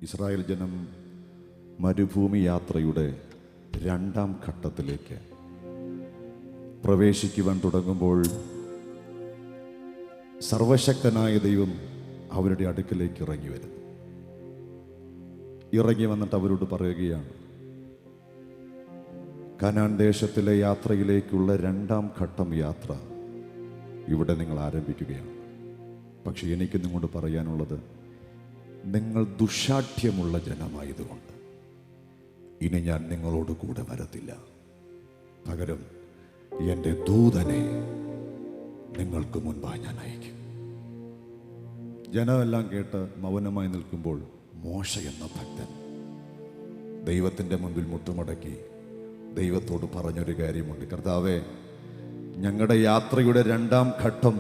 Israel ജനം മരുഭൂമി യാത്രയുടെ രണ്ടാം ഘട്ടത്തിലേക്ക് പ്രവേശിക്കുവാൻ തുടങ്ങുമ്പോൾ സർവശക്തനായ ദൈവം അവരുടെ അടുക്കിലേക്ക് ഇറങ്ങി വരുന്നു. ഇറങ്ങി വന്നിട്ട് അവരോട് പറയുകയാണ്, കനാൻ ദേശത്തിലെ യാത്രയിലേക്കുള്ള രണ്ടാം ഘട്ടം യാത്ര ഇവിടെ നിങ്ങൾ ആരംഭിക്കുകയാണ്. പക്ഷെ എനിക്ക് നിങ്ങളോട് പറയാനുള്ളത്, നിങ്ങൾ ദുശാഠ്യമുള്ള ജനമായതുകൊണ്ട് ഇനി ഞാൻ നിങ്ങളോട് കൂടെ വരത്തില്ല. പകരം എൻ്റെ ദൂതനെ നിങ്ങൾക്ക് മുൻപായി ഞാൻ അയക്കും. ജനമെല്ലാം കേട്ട് മൗനമായി നിൽക്കുമ്പോൾ മോശ എന്ന ഭക്തൻ ദൈവത്തിൻ്റെ മുൻപിൽ മുട്ടുമടക്കി ദൈവത്തോട് പറഞ്ഞൊരു കാര്യമുണ്ട്. കർത്താവേ, ഞങ്ങളുടെ യാത്രയുടെ രണ്ടാം ഘട്ടം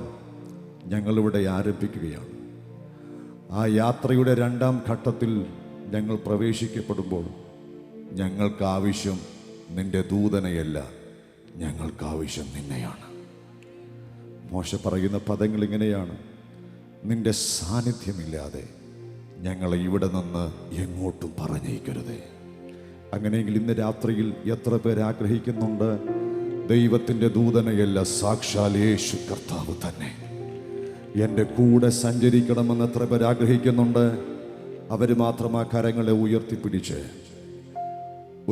ഞങ്ങളിവിടെ ആരംഭിക്കുകയാണ്. ആ യാത്രയുടെ രണ്ടാം ഘട്ടത്തിൽ ഞങ്ങൾ പ്രവേശിക്കപ്പെടുമ്പോൾ ഞങ്ങൾക്ക് ആവശ്യം നിന്റെ ദൂതനെയല്ല, ഞങ്ങൾക്ക് ആവശ്യം നിന്നെയാണ്. മോശ പറയുന്ന പദങ്ങൾ ഇങ്ങനെയാണ്: നിന്റെ സാന്നിധ്യമില്ലാതെ ഞങ്ങളെ ഇവിടെ നിന്ന് എങ്ങോട്ടും പറഞ്ഞേക്കരുതേ. അങ്ങനെയെങ്കിൽ ഇന്ന് രാത്രിയിൽ എത്ര പേര് ആഗ്രഹിക്കുന്നുണ്ട്, ദൈവത്തിൻ്റെ ദൂതനെയല്ല, സാക്ഷാൽ യേശു കർത്താവ് തന്നെ എൻ്റെ കൂടെ സഞ്ചരിക്കണമെന്ന് എത്ര പേര് ആഗ്രഹിക്കുന്നുണ്ട്? അവർ മാത്രം ആ കരങ്ങളെ ഉയർത്തിപ്പിടിച്ച്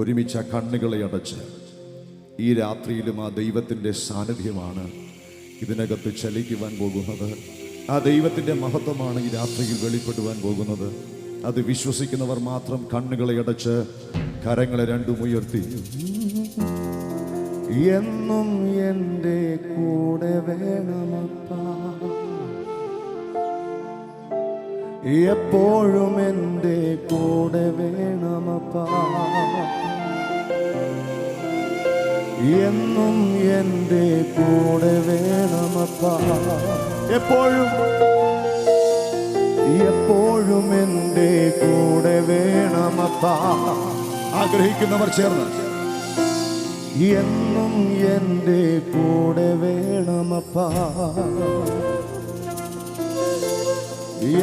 ഒരുമിച്ച് ആ കണ്ണുകളെ അടച്ച് ഈ രാത്രിയിലും ആ ദൈവത്തിൻ്റെ സാന്നിധ്യമാണ് ഇതിനകത്ത് ചലിക്കുവാൻ പോകുന്നത്. ആ ദൈവത്തിൻ്റെ മഹത്വമാണ് ഈ രാത്രിയിൽ വെളിപ്പെടുവാൻ പോകുന്നത്. അത് വിശ്വസിക്കുന്നവർ മാത്രം കണ്ണുകളെ അടച്ച് കരങ്ങളെ രണ്ടും ഉയർത്തി, എന്നും എൻ്റെ കൂടെ വേണമപ്പാ, എപ്പോഴും എൻ്റെ കൂടെ വേണമപ്പാ, എന്നും എൻ്റെ കൂടെ വേണമപ്പാ, എപ്പോഴും എപ്പോഴും എൻ്റെ കൂടെ വേണമപ്പാ. ആഗ്രഹിക്കുന്നവർ ചേർന്ന്, എന്നും എൻ്റെ കൂടെ വേണമപ്പാ,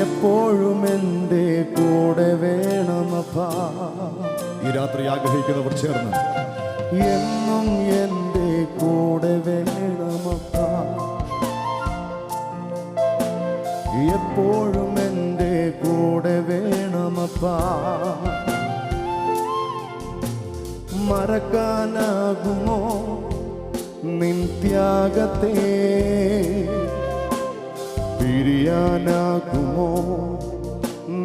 എപ്പോഴും എൻ്റെ കൂടെ വേണമപ്പാ. ഈ രാത്രി ആഗ്രഹിക്കുന്നവർ ചേർന്ന്, എന്നും എൻ്റെ കൂടെ വേണമപ്പാ, എപ്പോഴും എൻ്റെ കൂടെ വേണമപ്പാ. മറക്കാനാകുമോ നിൻ ത്യാഗത്തെ, പിരിയാനാകുമോ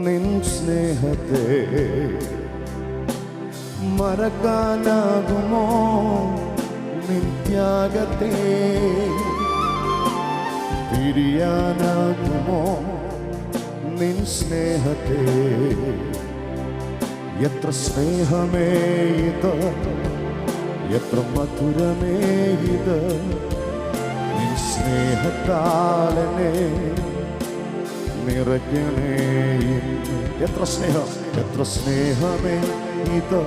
നിൻ സ്നേഹത്തെ, മറക്കാനാകുമോ നിൻ ത്യാഗത്തെ, പിരിയാനാകുമോ നിൻ സ്നേഹത്തെ. എത്ര സ്നേഹമേ ഇത്, എത്ര മധുരമേ ഇത്, നിൻ സ്നേഹത്താലനെ നിറയ്ക്കണേ. എത്ര സ്നേഹം, എത്ര സ്നേഹമേ ഇത്,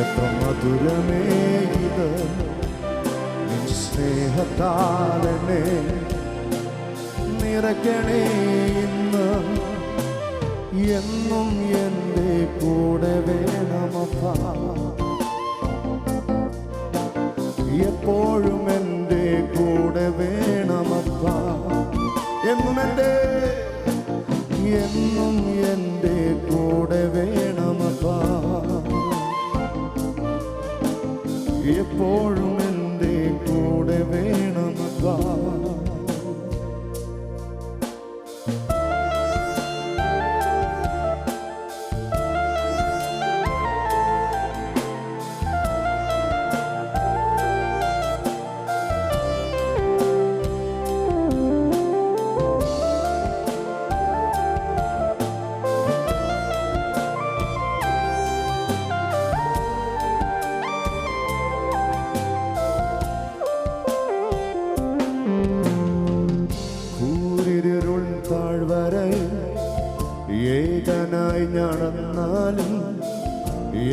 എത്ര മധുരമേ ഇത്, നിൻ സ്നേഹത്താലനെ നിറയ്ക്കണേ ഇന്ന്. എന്നും എൻ്റെ കൂടെ വേണമപ്പാ, എപ്പോഴും എൻ്റെ കൂടെ വേണമപ്പാ, എന്നും എൻ്റെ കൂടെ വേണമപ്പാ, എപ്പോഴും എൻ്റെ കൂടെ വേണമപ്പാ. ഏകനായി നടന്നാലും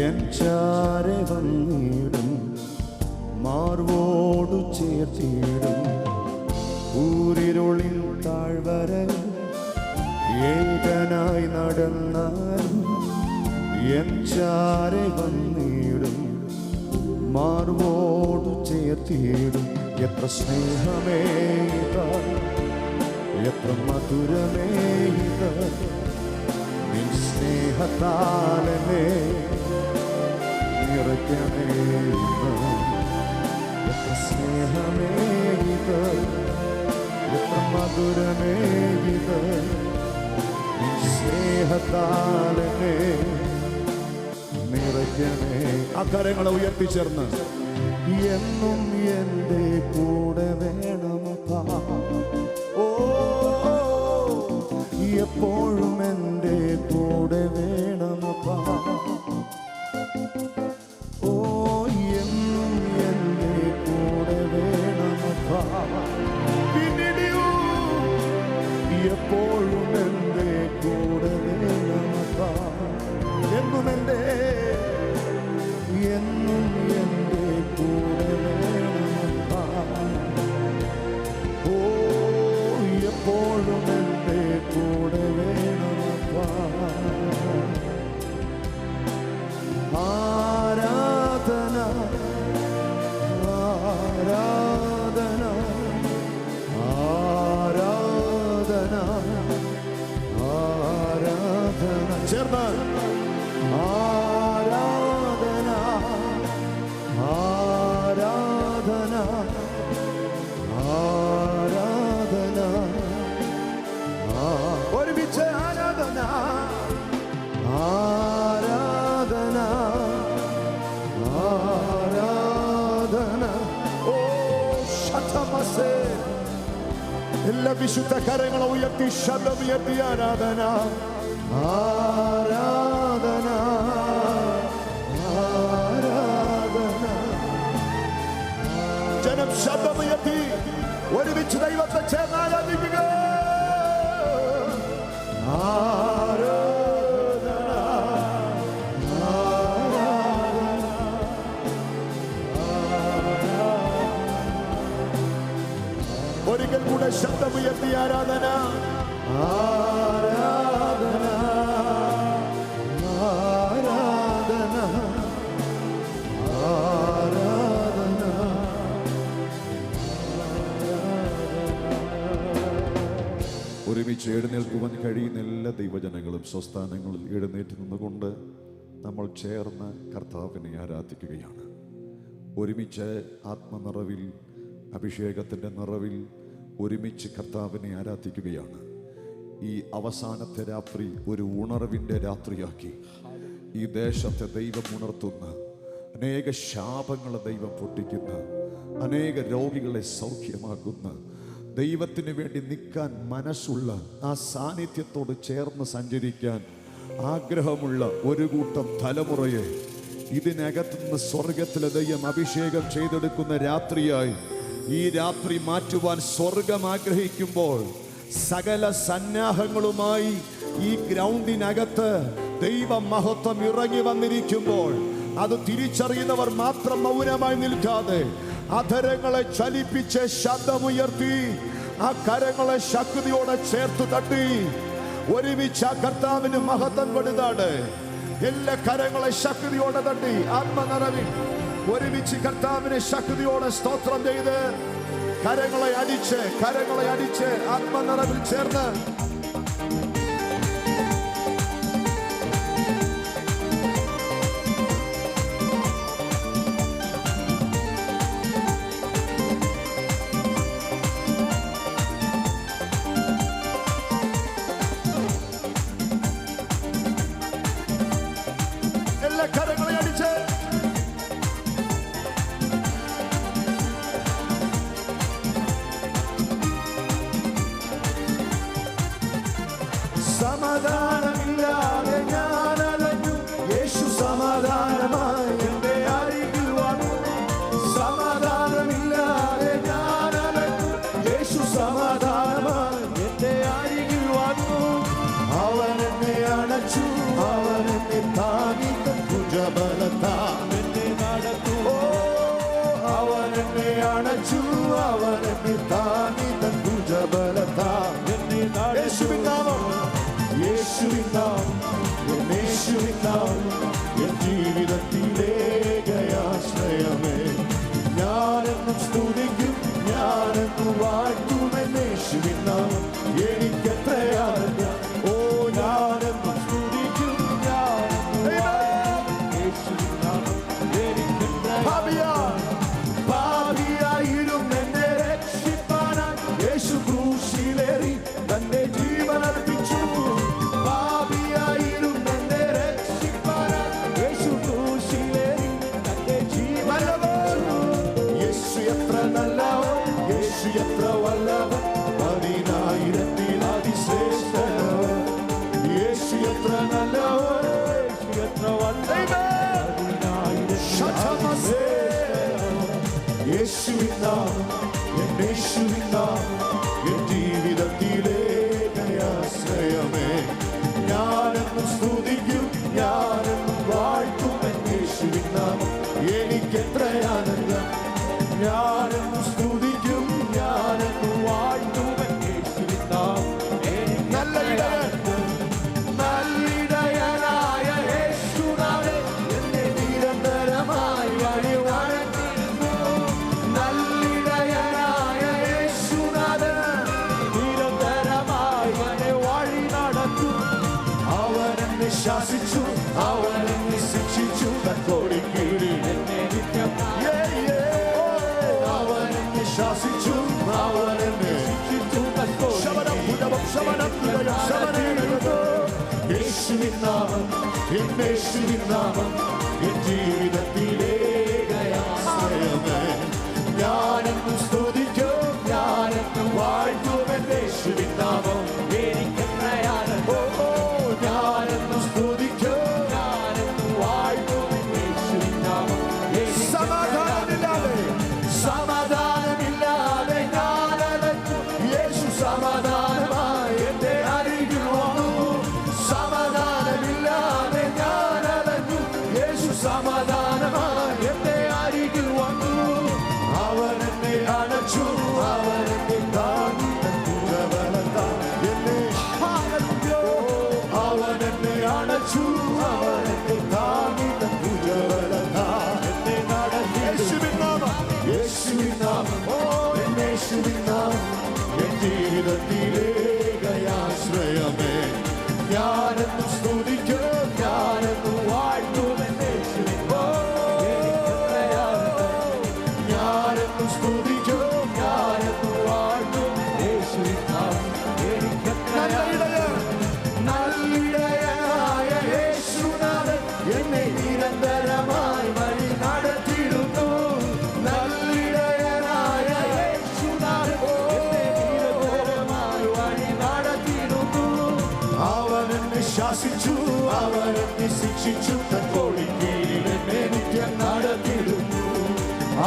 എൻ ചാരെ വന്നിടും, മാർവോടു ചേർത്തിടും. ഊരിരുളിൽ താഴ്വര ഏകനായി നടന്നാൽ എൻ ചാരെ വന്നിടും, മാർവോട് ചേർത്തിടും. എത്ര സ്നേഹമേ ഇത്, എത്ര മധുരമേ ഇത്, നിൻ സ്നേഹത്താലേ നിറയ്ക്കണേ. എത്ര സ്നേഹമേ ഇത്, എത്ര മധുരമേ ഇത്, നിൻ സ്നേഹത്താലേ നിറയ്ക്കണേ. ആ കരങ്ങളെ ഉയർത്തിച്ചേർന്ന് എന്നും എൻ്റെ കൂടെ വേണമപ്പാ, ഓ എപ്പോഴും എൻ്റെ കൂടെ വേണമപ്പാ, ഓ എന്നും എൻ്റെ കൂടെ വേണമപ്പാ, എപ്പോഴും എൻ്റെ കൂടെ വേണമപ്പാ, എന്നും എൻ്റെ കൂടെ വേണമപ്പാ, ഓ എപ്പോഴും എൻ്റെ കൂടെ വേണമപ്പാ. ആരാധന ആരാധന ആരാധന ആരാധന ചേർന്ന് ആരാധന ആരാധന ആരാധന ഒരുമിച്ച് ആരാധന ആരാധന ആരാധന. ഓ ശതമസേ എല്ലാ വിശുദ്ധ കരങ്ങളെ ഉയർത്തി ശബ്ദമുയർത്തി ആരാധന ആരാധന ആരാധന. ജനം ശബ്ദമുയർത്തി ഒരുമിച്ച് ദൈവത്തെ ചേർന്ന് ആരാധിക്കുക. ആരാധന ആരാധന ഒരിക്കൽ കൂടെ ശബ്ദമുയർത്തി ആരാധന ആരാധന ആരാധന ആരാധന. ഒരുമിച്ച് എഴുന്നേൽക്കുവാൻ കഴിയുന്ന എല്ലാ ദൈവജനങ്ങളും സ്വസ്ഥാനങ്ങളിൽ എഴുന്നേറ്റ് നിന്നുകൊണ്ട് നമ്മൾ ചേർന്ന് കർത്താവിനെ ആരാധിക്കുകയാണ്. ഒരുമിച്ച് ആത്മനിറവിൽ അഭിഷേകത്തിൻ്റെ നിറവിൽ ഒരുമിച്ച് കർത്താവിനെ ആരാധിക്കുകയാണ്. ഈ അവസാനത്തെ രാത്രി ഒരു ഉണർവിൻ്റെ രാത്രിയാക്കി ഈ ദേശത്തെ ദൈവം ഉണർത്തുന്ന, അനേക ശാപങ്ങളെ ദൈവം പൊട്ടിക്കുന്ന, അനേക രോഗികളെ സൗഖ്യമാക്കുന്ന, ദൈവത്തിന് വേണ്ടി നിൽക്കാൻ മനസ്സുള്ള, ആ സാന്നിധ്യത്തോട് ചേർന്ന് സഞ്ചരിക്കാൻ ആഗ്രഹമുള്ള ഒരു കൂട്ടം തലമുറയെ ഇതിനകത്തുനിന്ന് സ്വർഗത്തിലെ ദൈവം അഭിഷേകം ചെയ്തെടുക്കുന്ന രാത്രിയായി ഈ രാത്രി മാറ്റുവാൻ സ്വർഗം ആഗ്രഹിക്കുമ്പോൾ സകല സന്നാഹങ്ങളുമായി ഈ ഗ്രൗണ്ടിനകത്ത് ദൈവ മഹത്വം ഇറങ്ങി വന്നിരിക്കുമ്പോൾ അത് തിരിച്ചറിയുന്നവർ മാത്രം മൗനമായി നിൽക്കാതെ അധരങ്ങളെ ചലിപ്പിച്ച് ശബ്ദമുയർത്തി ആ കരങ്ങളെ ശക്തിയോടെ ചേർത്ത് തട്ടി ഒരുമിച്ച് ആ കർത്താവിന് മഹത്വം കൊടുത്താണ്. എല്ലാ കരങ്ങളെ ശക്തിയോടെ തട്ടി ആത്മനിറവിൽ ഒരുമിച്ച് കർത്താവിനെ ശക്തിയോടെ സ്തോത്രം ചെയ്ത് കരങ്ങളെ അടിച്ച് ആത്മനിറവിൽ ചേർന്ന് എല്ലാ കരങ്ങളെ അടിച്ച് സമാധാനമില്ലാതെ ഞാൻ അലഞ്ഞു, യേശു സമാധാനമായി എന്റെ അരികിൽ വന്നു. സമാധാനമില്ലാതെ ഞാൻ അലഞ്ഞു, യേശു സമാധാനമായി എന്റെ അരികിൽ വന്നു. അവൻ എന്നെ അണച്ചു, അവൻ എന്നെ താങ്ങി ഭുജബലത്താൽ എന്നെ നടന്നു. ഓ അവൻ എന്നെ അണച്ചു, അവൻ എന്നെ താങ്ങി ഭുജബലത്താൽ എന്നെ നടന്നു. യേശുവിൻ നാമം യേശുവിൻ യേശുവിൻ നാമം എൻ ജീവിതത്തിലേകയാശ്രയമേ. ഞാനെന്നും സ്തുതിക്കും, ഞാനെന്നും വാഴ്ത്തുമെൻ യേശുവിൻ നാമം എനിക്കെത്രയാണ്. ഓ ഞാനെന്നും സ്തുതിക്കും, ഞാനെന്നും വാഴ്ത്തുമെൻ യേശുവിൻ നാമം എനിക്കെത്രയാണ്. പാപിയായിരുന്നു എന്നെ രക്ഷിപ്പാനായി യേശു ക്രൂശിലേറി തന്റെ ജീവൻ അർപ്പിച്ചു. പാപിയായിരുന്നു എന്നെ രക്ഷിപ്പാനായി യേശു ക്രൂശിലേറി തന്റെ ജീവൻ അർപ്പിച്ചു. യേശു എത്ര നല്ലവൻ, യേശു എത്ര വല്ലവൻ, 10,000 അതിശ്രേഷ്ഠനവൻ. യേശു എത്ര നല്ലവൻ, യേശു എത്ര വല്ലവൻ, 10,000 യേശുവിൻ നാമം എൻ യേശുവിൻ നാമം എൻ ജീവിതത്തിലേകയാശ്രയമേ. ഞാനെന്നും സ്തുതിക്കും, ഞാനെന്നും വാഴ്ത്തുമെൻ യേശുവിൻ നാമം എനിക്കെത്രയാനന്ദം. ഞാനെന്നും സ്തുതിക്കും, ഞാനെന്നും വാഴ്ത്തുമെൻ യേശുവിൻ നാമം എനിക്കെത്രയാനന്ദം. നല്ലിടയനായ യേശുനാഥൻ എന്നെ നിരന്തരമായി വഴി നടത്തുന്നു. നല്ലിടയനായ യേശുനാഥൻ നിരന്തരമായി എന്നെ വഴി നടത്തും. അവൻ എന്നെ ശാസിച്ചു, അവൻ എന്നെ ശിക്ഷിച്ചു, തക്കോടിക്കീഴിൽ എന്നെ നിത്യം. അവൻ എന്നെ ശാസിച്ചു, അവൻ എന്നെ ശിക്ഷിച്ചു, യേശുവിൻ നാമം എൻ യേശുവിൻ നാമം എൻ ജീവിതത്തിലേകയാശ്രയമേ. ഞാനെന്നും സ്തുതിക്കും, ഞാനെന്നും വാഴ്ത്തുമെൻ യേശുവിൻ നാമം എനിക്കെത്രയാനന്ദം. ഞാനെന്നും സ്തുതിക്കും, ഞാനെന്നും വാഴ്ത്തുമെൻ യേശുവിൻ നാമം. സമാധാനമില്ലാതെ സമാധാനമില്ലാതെ ഞാൻ അലഞ്ഞു, യേശു സമാധാനമായി എന്റെ അരികിൽ വന്നു. സമാധാനമില്ലാതെ ഞാൻ അലഞ്ഞു, യേശു സമാധാനമായി എന്റെ അരികിൽ വന്നു. അവൻ എന്നെ അണച്ചു, അവൻ എന്നെ താങ്ങി എന്നെ. അവൻ എന്നെ അണച്ചു, അവൻ എന്നെ താങ്ങി എന്നെ നടത്തി. യേശുവിൻ നാമം, യേശുവിൻ നാമം, ഓ എൻ യേശുവിൻ നാമം എൻ ജീവിതത്തിലേകയാശ്രയമേ. ഞാനെന്നും സ്തുതിക്കും, ഞാനെന്നും വാഴ്ത്തുമെൻ യേശുവിൻ നാമം എനിക്കെത്രയാനന്ദം. ഞാനെന്നും സ്തുതിക്കും, ഞാനെന്നും വാഴ്ത്തുമെൻ യേശുവിൻ നാമം എനിക്കെത്രയാനന്ദം. നല്ലിടയനായ യേശുനാഥൻ എന്നെ നിരന്തരമായി വഴി നടത്തിയിടുന്നു. നല്ലിടയനായ യേശുനാഥൻ എന്നെ നിരന്തരമായി വഴി നടത്തിയിടുന്നു. അവൻ എന്നെ ശാസിച്ചു, അവൻ എന്നെ ശിക്ഷിച്ചു, തക്കോടിക്കീഴിൽ എന്നെ നിത്യം നടത്തിയിടുന്നു.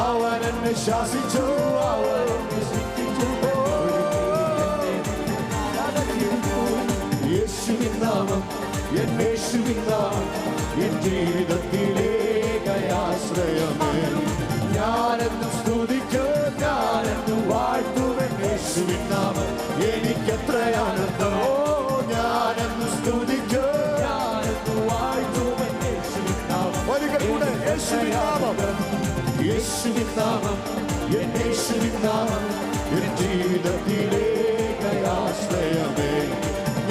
അവൻ എന്നെ ശാസിച്ചു, അവൻ എന്നെ ശിക്ഷിച്ചു, യേശുവിൻ നാമം എൻ യേശുവിൻ നാമം എൻ ജീവിതത്തിലേകയാശ്രയമേ. ഞാനെന്നും സ്തുതിക്കും, ഞാനെന്നും വാഴ്ത്തുമെൻ യേശുവിൻ നാമം എനിക്കെത്രയാനന്ദം. ഓ ഞാനെന്നും സ്തുതിക്കും, ഞാനെന്നും വാഴ്ത്തുമെൻ യേശുവിൻ നാമം. ഒരിക്കൽ കൂടെ യേശുവിൻ നാമം, യേശുവിൻ നാമം എൻ യേശുവിൻ നാമം എൻ ജീവിതത്തിലേകയാശ്രയമേ.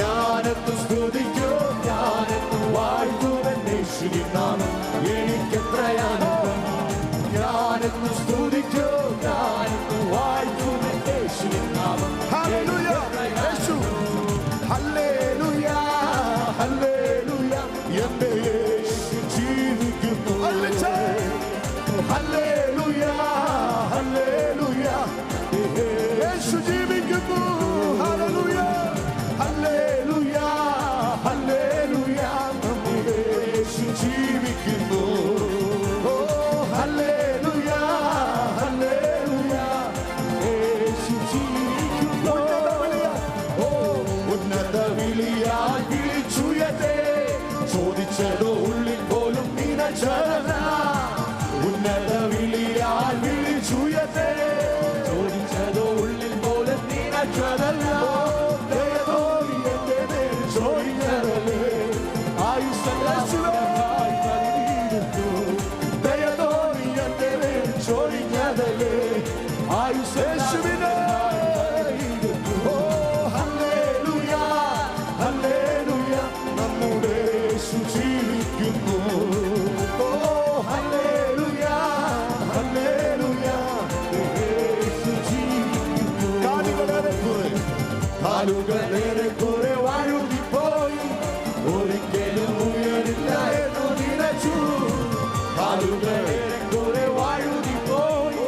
ഞാനെന്നും സ്തുതിക്കും, ഞാനെന്നും വാഴ്ത്തുമെൻ യേശുവിൻ നാമം എനിക്കെത്രയാനന്ദം. ഞാനെന്നും സ്തുതിക്കും, ഞാനെന്നും വാഴ്ത്തുമെൻ യേശുവിൻ നാമം. ഹല്ലേലൂയ യേശു, ഹല്ലേലൂയ ഹല്ലേലൂയ എന്റെ യേശു ജീവിക്കുന്നു. ഹല്ലേലൂയ ഹല്ലേലൂയ യേശു ജീവിക്കുന്നു. ഹല്ലേലൂയ ഹല്ലേലൂയ ഹല്ലേലൂയ യേശു ജീവിക്കുന്നു. ഓ ഹല്ലേലൂയ ഹല്ലേലൂയ യേശു ജീവിക്കുന്നു. ഓ ഉന്നത വിളിയാൽ വിളിച്ചുയർത്തേ, ചോദിച്ചതോ ഉള്ളിൽ പോലും നിനച്ചതല്ല. ഉന്നത വിളിയാൽ വിളിച്ചുയർത്തേ, ചോദിച്ചതോ ഉള്ളിൽ പോലും നിനച്ചതല്ല. ചോദിച്ചതല്ലേ ആയുസ് കാലുകൾ നേരെ കുറെ വഴുതിപ്പോയി, ഒരിക്കലും ഉയരില്ല എന്നു നിലച്ചു. കാലുകൾ നേരെ കുറെ വഴുതിപ്പോയി,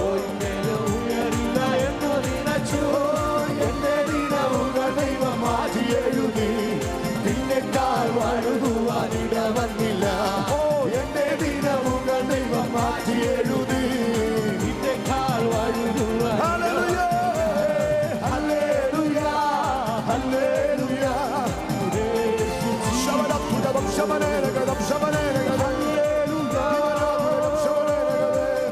ഒരിക്കലും ഉയരില്ല എന്നു നിലച്ചു. എന്റെ ദിനവുകൾ ദൈവം മാറ്റി എഴുതി, പിന്നെ കാൽ വഴുതുവാനിട വന്നില്ല. എന്റെ ദിനവുകൾ ദൈവം മാറ്റി എഴുതി, പിന്നെ കാൽ വഴുതുവാൻ. ഹല്ലേലൂയ ഹല്ലേലൂയ ഹല്ലേലൂയ. ശബദം ശബനേരഗദം ശബനേരഗദം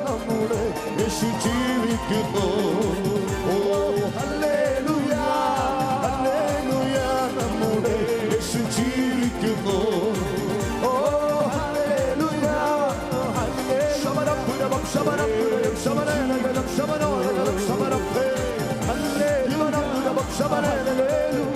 നമ്മുടെ യേശു ജീവിക്കുന്നു. ഓ ഹല്ലേലൂയ ഹല്ലേലൂയ, നമ്മുടെ യേശു ജീവിക്കുന്നു. ഓ ഹല്ലേലൂയ ഹല്ലേലൂയ. ശബദം ശബനപുരം ശബനേരഗദം ശബനോരഗദം ശബനപേ ഹല്ലേലൂയ ശബനേരഗദം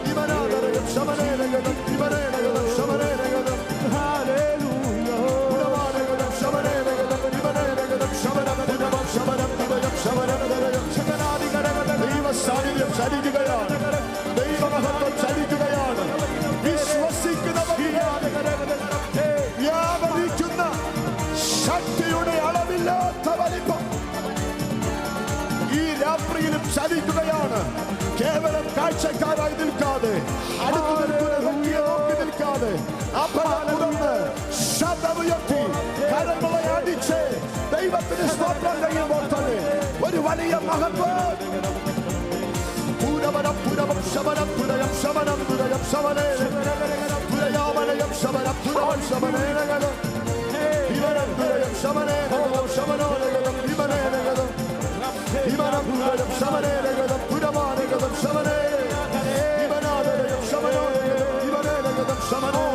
ഇവനാദരഗദം ശബനേരഗദം ഇവനേരഗദം ശബനേരഗദം ഹല്ലേലൂയ ഉടവാനഗദം ശബനേരഗദം ഇവനേരഗദം ശബനപുരം ശബനപുരം ശബനേരഗദം ശബനാദിഗദം. ദൈവ സാന്നിധ്യം ചലിക്കുകയാണ്, ദൈവമഹത്വം ചലിക്കുകയാണ്. വിശ്വസിക്കുന്നവർ വ്യാപരിക്കുന്ന ശക്തിയുടെ അളവില്ലാത്ത വലിപ്പം ഈ രാത്രിയിലും ചലിക്കുകയാണ്. കേവലം കാഴ്ചക്കാരായി നിൽക്കാതെ, അടുത്ത് നിൽക്കുന്ന രോഗിയെ നോക്കി നിൽക്കാതെ, അപരാധമുടന്ന് ശബ്ദമുയർത്തി കരങ്ങളെ അടിച്ച് ദൈവത്തിന് സ്തോത്രം ചെയ്യുമ്പോൾ തന്നെ ഒരു വലിയ മഹത്വം. പൂരവനം പുരവം ശമനം പുരയം ശമനം പുരയം ശമനേ പുരയാമനയം ശമനം പുരവൻ ശമനേനഗതം ഇവനം പുരയം ശമനേനഗതം ശമനോനഗതം ഇവനേനഗതം ഇവനം പുരയം ശമനേനഗതം പുരമാനഗതം ശമനേ ഇവനാദരയം ശമനോനഗതം ഇവനേനഗതം ശമനോ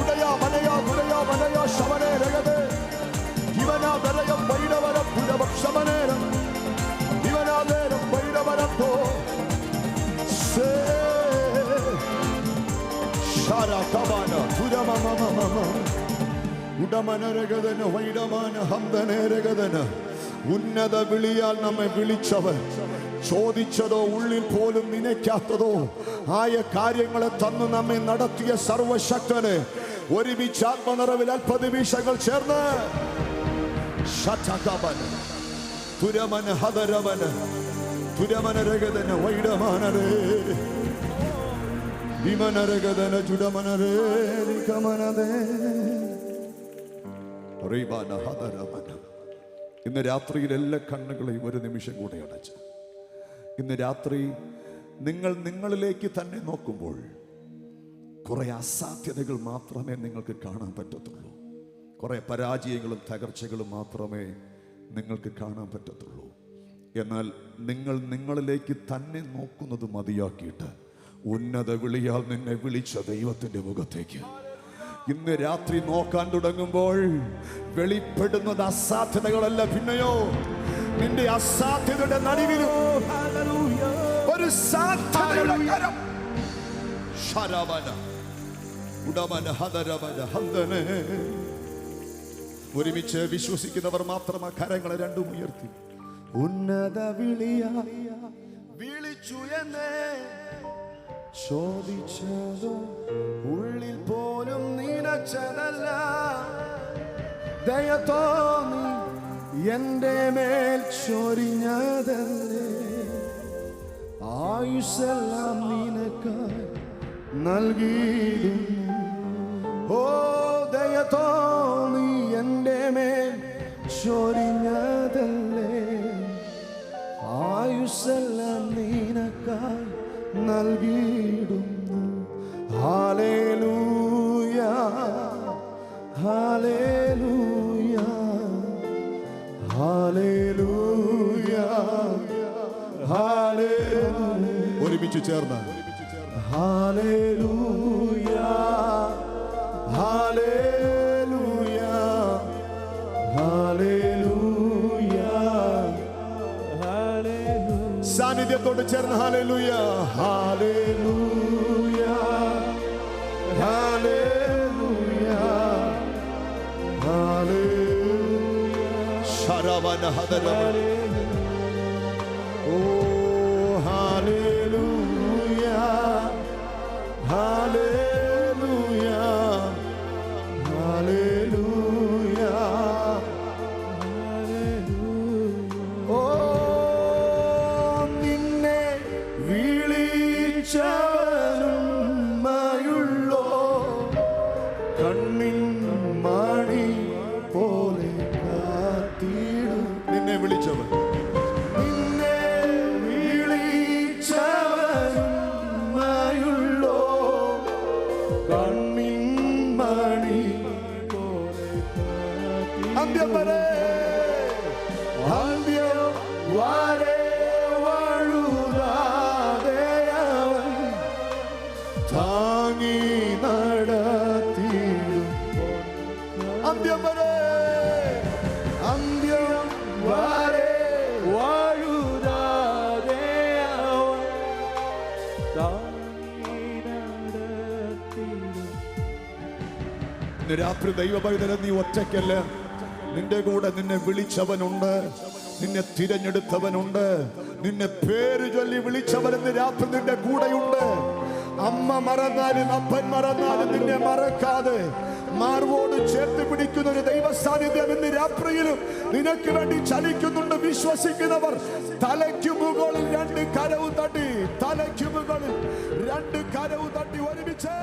ഉടയാമനയാ ശമനേനഗതേ ഇവനാദരയം വൈരവനം പുരവം ശമനേനം ഇവനാദരം വൈരവനത്തോ ശാരകവന പുരമമമമ ഉടമനരഗദന വൈരമാന ഹംദനേരഗദന. ഉന്നത വിളിയാൽ നമ്മെ വിളിച്ചവൻ, ചോദിച്ചതോ ഉള്ളിൽ പോലും നനയ്ക്കാത്തതോ ആയ കാര്യങ്ങളെ തന്നു നമ്മെ നടത്തിയ സർവശക്തന് ഒരുമിച്ച് ആത്മനിറവിൽ അല്പനിമിഷങ്ങൾ ചേർന്ന് ശതകവന തുരമന ഹദരവന തുരമനരഗദന വൈഡമാനരേ വിമനരഗദന ചുടമനരേ നികമനദേ റീബാന ഹദരവന. ഇന്ന് രാത്രിയിൽ എല്ലാ കണ്ണുകളെയും ഒരു നിമിഷം കൂടെ അടച്ച്, ഇന്ന് രാത്രി നിങ്ങൾ നിങ്ങളിലേക്ക് തന്നെ നോക്കുമ്പോൾ കുറെ അസാധ്യതകൾ മാത്രമേ നിങ്ങൾക്ക് കാണാൻ പറ്റത്തുള്ളൂ. കുറെ പരാജയങ്ങളും തകർച്ചകളും മാത്രമേ നിങ്ങൾക്ക് കാണാൻ പറ്റത്തുള്ളൂ. എന്നാൽ നിങ്ങൾ നിങ്ങളിലേക്ക് തന്നെ നോക്കുന്നത് മതിയാക്കിയിട്ട് ഉന്നത വിളിയാൽ നിന്നെ വിളിച്ച ദൈവത്തിന്റെ മുഖത്തേക്ക് ഇന്ന് രാത്രി നോക്കാൻ തുടങ്ങുമ്പോൾ വെളിപ്പെടുന്നത് അസാധ്യതകളല്ല, പിന്നെയോ നിന്റെ അസാധ്യതയുടെ നടുവിലും ഒരു സാധ്യതയുടെ കരം. ശരവന ഉടമന ഹദരവന ഹന്ദനേ. ഒരുമിച്ച് വിശ്വസിക്കുന്നവർ മാത്രം ആ കരങ്ങളെ രണ്ടും ഉയർത്തി ഉന്നത വിളിയാ വിളിച്ചു എന്നെ, ചോദിച്ചതോ ഉള്ളിൽ പോലും നിനച്ചതല്ല. ദയ തോന്നി എന്റെ മേൽ ചൊരിഞ്ഞതല്ലേ, ആയുസ്സെല്ലാം നിനക്കായി നൽകിയിടുന്നു. ഓ ദയ തോന്നി എന്റെ മേൽ ചൊരിഞ്ഞതല്ലേ, ആയുസ്സെല്ലാം നിനക്കായി നൽകിയിടുന്നു. ഹല്ലേലൂയ ഹല്ലേലൂയ ഹല്ലേലൂയ ഹല്ലേലൂയ. ഒരുമിച്ച് ചേർന്ന് ഹല്ലേലൂയ ഹല്ലേലൂയ ഹല്ലേലൂയ ഹല്ലേലൂയ. സാന്നിധ്യത്തോട് ചേർന്ന് ഹല്ലേലൂയ ഹല്ലേലൂയ ഹല്ലേലൂയ ഹല്ലേലൂയ. ശരവന ഹദരവന. ഓ ഇന്ന് രാത്രി ദൈവപൈതലേ, നീ ഒറ്റയ്ക്കല്ല. നിന്റെ കൂടെ നിന്നെ വിളിച്ചവനുണ്ട്, നിന്നെ തിരഞ്ഞെടുത്തവനുണ്ട്, നിന്നെ പേര് ചൊല്ലി വിളിച്ചവൻ ഇന്ന് രാത്രി നിന്റെ കൂടെയുണ്ട്. അമ്മ മറന്നാലും അപ്പൻ മറന്നാലും നിന്നെ മറക്കാതെ മാർവോട് ചേർത്ത് പിടിക്കുന്ന ഒരു ദൈവ സാന്നിധ്യം ഇന്ന് രാത്രിയിലും നിനക്ക് വേണ്ടി ചലിക്കുന്നുണ്ട്. വിശ്വസിക്കുന്നവർ തലയ്ക്കു മുകളിൽ 2 കരവും തട്ടി, തലയ്ക്കു മുകളിൽ 2 കരവും തട്ടി ഒരുമിച്ച്